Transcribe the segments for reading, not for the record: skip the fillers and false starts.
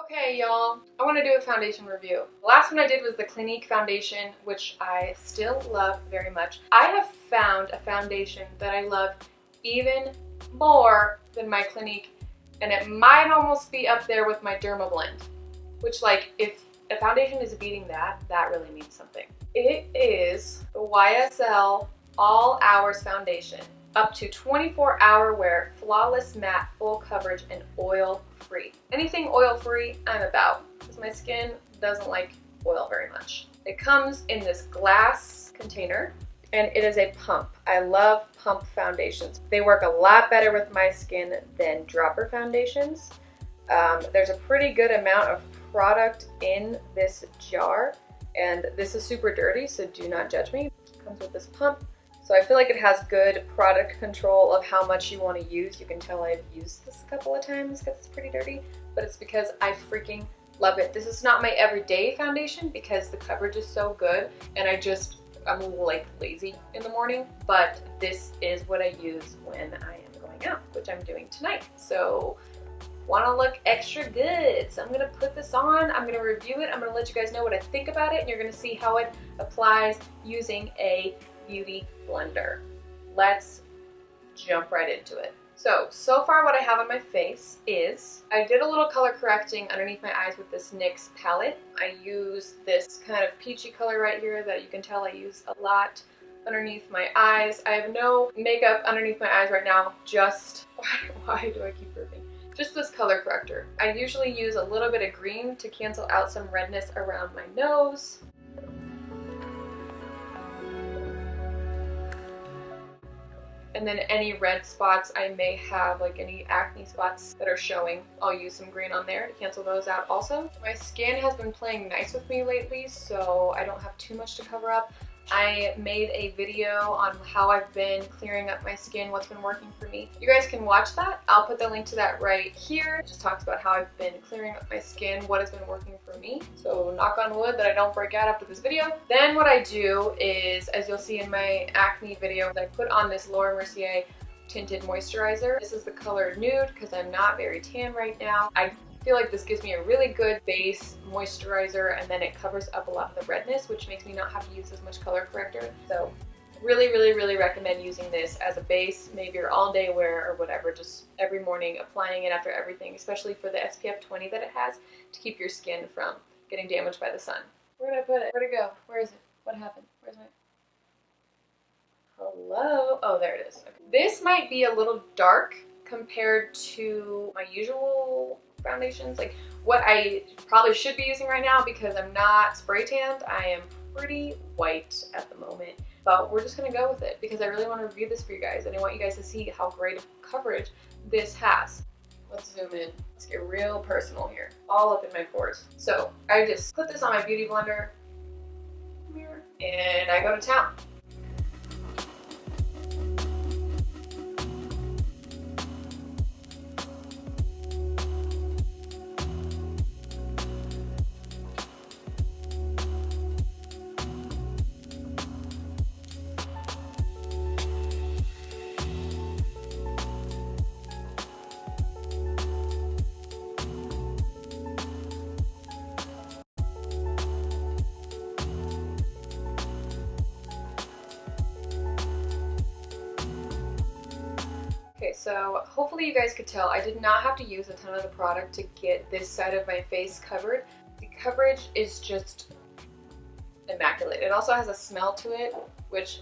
Okay, y'all, I want to do a foundation review. The last one I did was the Clinique foundation, which I still love very much. I have found a foundation that I love even more than my Clinique, and it might almost be up there with my Derma Blend, which, like, if a foundation is beating that, that really means something. It is the YSL All Hours Foundation. Up to 24-hour wear, flawless matte, full coverage, and oil-free. Anything oil-free, I'm about, because my skin doesn't like oil very much. It comes in this glass container, and it is a pump. I love pump foundations. They work a lot better with my skin than dropper foundations. There's a pretty good amount of product in this jar, and this is super dirty, so do not judge me. It comes with this pump. So I feel like it has good product control of how much you want to use. You can tell I've used this a couple of times because it's pretty dirty, but it's because I freaking love it. This is not my everyday foundation because the coverage is so good, and I'm a little like lazy in the morning, but this is what I use when I am going out, which I'm doing tonight. So want to look extra good. So I'm going to put this on, I'm going to review it, I'm going to let you guys know what I think about it, and you're going to see how it applies using a beauty blender. Let's jump right into it. So far what I have on my face is, I did a little color correcting underneath my eyes with this NYX palette. I use this kind of peachy color right here that you can tell I use a lot underneath my eyes. I have no makeup underneath my eyes right now, just, why do I keep burping? Just this color corrector. I usually use a little bit of green to cancel out some redness around my nose. And then any red spots I may have, like any acne spots that are showing, I'll use some green on there to cancel those out also. My skin has been playing nice with me lately, so I don't have too much to cover up. I made a video on how I've been clearing up my skin, what's been working for me. You guys can watch that. I'll put the link to that right here. It just talks about how I've been clearing up my skin, what has been working for me. So knock on wood that I don't break out after this video. Then what I do is, as you'll see in my acne video, I put on this Laura Mercier tinted moisturizer. This is the color Nude because I'm not very tan right now. I feel like this gives me a really good base moisturizer, and then it covers up a lot of the redness, which makes me not have to use as much color corrector. So really recommend using this as a base, maybe your all day wear or whatever, just every morning applying it after everything, especially for the SPF 20 that it has to keep your skin from getting damaged by the sun. Where did I put it? Where'd it go? Where is it? What happened? Where's my... Hello? Oh, there it is. Okay. This might be a little dark compared to my usual foundations, like what I probably should be using right now, because I'm not spray tanned. I am pretty white at the moment, but we're just gonna go with it because I really want to review this for you guys, and I want you guys to see how great of coverage this has. Let's zoom in. Let's get real personal here. All up in my pores. So I just put this on my beauty blender and I go to town. Okay, so hopefully you guys could tell I did not have to use a ton of the product to get this side of my face covered. The coverage is just immaculate. It also has a smell to it, which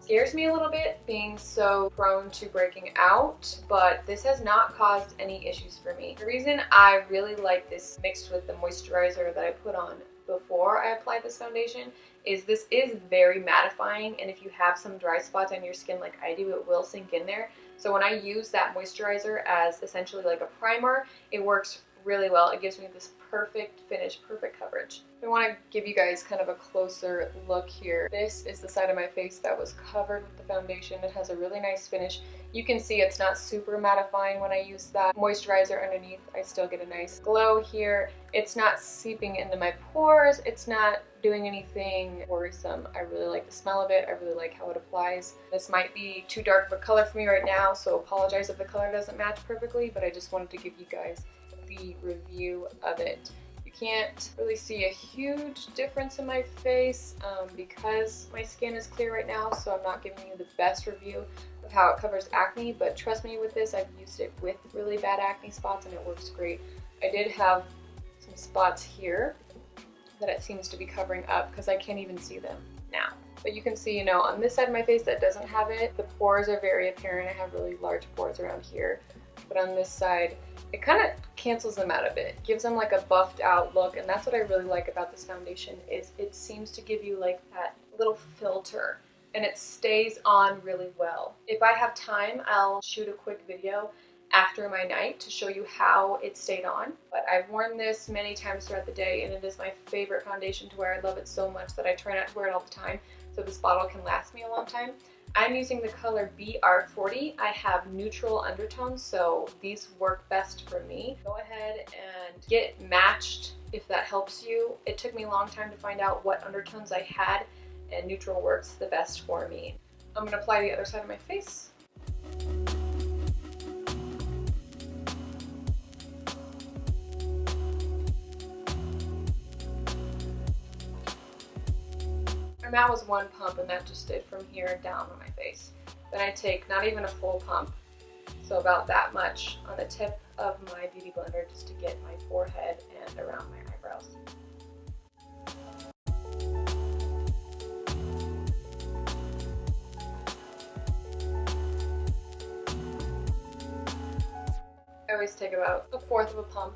scares me a little bit, being so prone to breaking out, but this has not caused any issues for me. The reason I really like this mixed with the moisturizer that I put on before I applied this foundation is this is very mattifying, and if you have some dry spots on your skin like I do, it will sink in there. So when I use that moisturizer as essentially like a primer, it works really well. It gives me this perfect finish, perfect coverage. I want to give you guys kind of a closer look here. This is the side of my face that was covered with the foundation. It has a really nice finish. You can see it's not super mattifying when I use that moisturizer underneath. I still get a nice glow here. It's not seeping into my pores. It's not doing anything worrisome. I really like the smell of it. I really like how it applies. This might be too dark of a color for me right now, so apologize if the color doesn't match perfectly, but I just wanted to give you guys the review of it. You can't really see a huge difference in my face because my skin is clear right now, so I'm not giving you the best review of how it covers acne, but trust me with this, I've used it with really bad acne spots and it works great. I did have some spots here that it seems to be covering up because I can't even see them now. But you can see, you know, on this side of my face that doesn't have it, the pores are very apparent. I have really large pores around here. But on this side, it kind of cancels them out a bit. Gives them like a buffed out look, and that's what I really like about this foundation is it seems to give you like that little filter, and it stays on really well. If I have time, I'll shoot a quick video after my night to show you how it stayed on. But I've worn this many times throughout the day, and it is my favorite foundation to wear. I love it so much that I try not to wear it all the time, so this bottle can last me a long time. I'm using the color BR40. I have neutral undertones, so these work best for me. Go ahead and get matched if that helps you. It took me a long time to find out what undertones I had, and neutral works the best for me. I'm gonna apply the other side of my face. And that was one pump, and that just did from here down on my face. Then I take not even a full pump, so about that much on the tip of my beauty blender just to get my forehead and around my eyebrows. I always take about 1/4 of a pump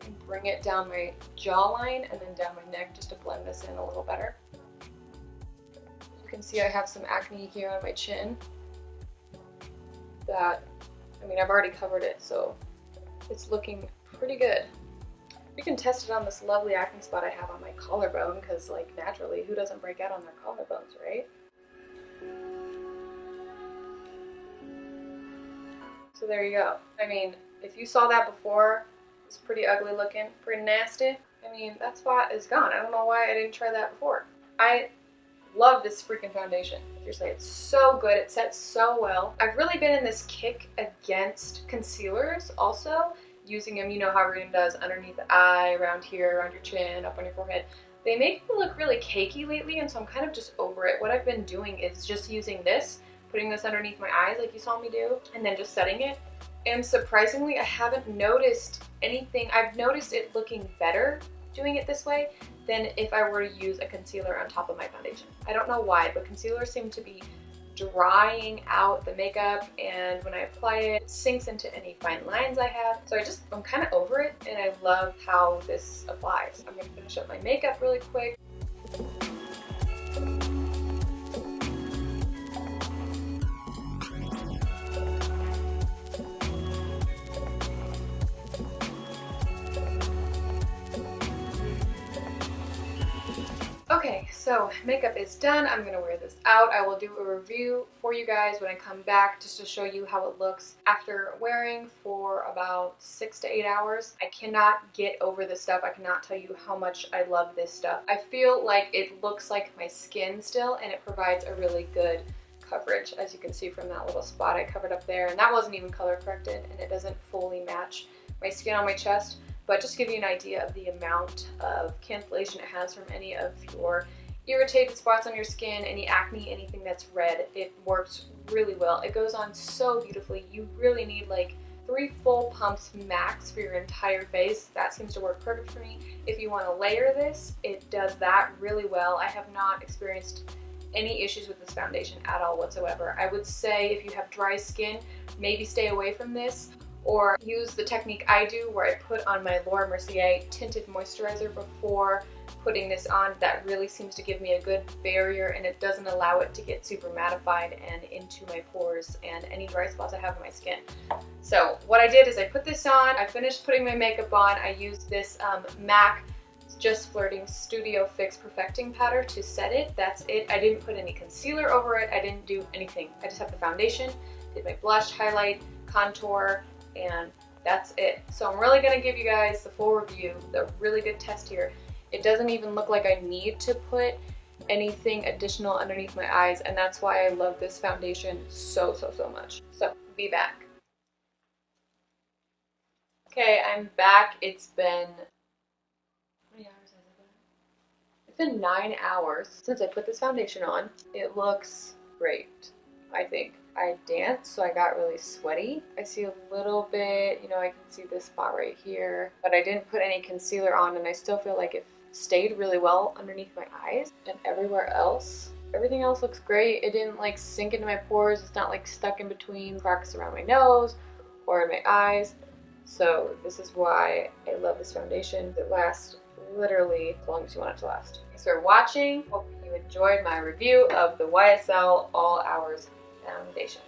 and bring it down my jawline and then down my neck just to blend this in a little better. You can see I have some acne here on my chin that, I mean, I've already covered it, so it's looking pretty good. You can test it on this lovely acne spot I have on my collarbone because, like, naturally, who doesn't break out on their collarbones, right? So there you go. I mean, if you saw that before, it's pretty ugly looking, pretty nasty. I mean, that spot is gone. I don't know why I didn't try that before. I love this freaking foundation. Seriously, it's so good. It sets so well. I've really been in this kick against concealers also, using them, you know how everyone does, underneath the eye, around here, around your chin, up on your forehead. They make me look really cakey lately, and so I'm kind of just over it. What I've been doing is just using this, putting this underneath my eyes like you saw me do, and then just setting it. And surprisingly, I haven't noticed anything. I've noticed it looking better doing it this way than if I were to use a concealer on top of my foundation. I don't know why, but concealers seem to be drying out the makeup, and when I apply it, it sinks into any fine lines I have. So I'm kind of over it, and I love how this applies. I'm gonna finish up my makeup really quick. Okay, so makeup is done. I'm gonna wear this out. I will do a review for you guys when I come back just to show you how it looks after wearing for about 6 to 8 hours. I cannot get over this stuff. I cannot tell you how much I love this stuff. I feel like it looks like my skin still, and it provides a really good coverage, as you can see from that little spot I covered up there, and that wasn't even color corrected, and it doesn't fully match my skin on my chest. But just to give you an idea of the amount of cancellation it has from any of your irritated spots on your skin, any acne, anything that's red, it works really well. It goes on so beautifully. You really need like 3 full pumps max for your entire face. That seems to work perfect for me. If you want to layer this, it does that really well. I have not experienced any issues with this foundation at all whatsoever. I would say if you have dry skin, maybe stay away from this, or use the technique I do where I put on my Laura Mercier tinted moisturizer before putting this on. That really seems to give me a good barrier, and it doesn't allow it to get super mattified and into my pores and any dry spots I have on my skin. So what I did is I put this on, I finished putting my makeup on, I used this MAC Just Flirting Studio Fix Perfecting Powder to set it. That's it. I didn't put any concealer over it. I didn't do anything. I just have the foundation, did my blush, highlight, contour, and that's it. So I'm really going to give you guys the full review, the really good test here. It doesn't even look like I need to put anything additional underneath my eyes, and that's why I love this foundation so much. So be back. Okay, I'm back. It's been, how many hours has it been? It's been 9 hours since I put this foundation on. It looks great, I think. I danced, so I got really sweaty. I see a little bit, you know, I can see this spot right here, but I didn't put any concealer on, and I still feel like it stayed really well underneath my eyes. And everywhere else, everything else looks great. It didn't like sink into my pores. It's not like stuck in between cracks around my nose or in my eyes. So this is why I love this foundation. It lasts literally as long as you want it to last. Thanks for watching. Hope you enjoyed my review of the YSL All Hours foundation.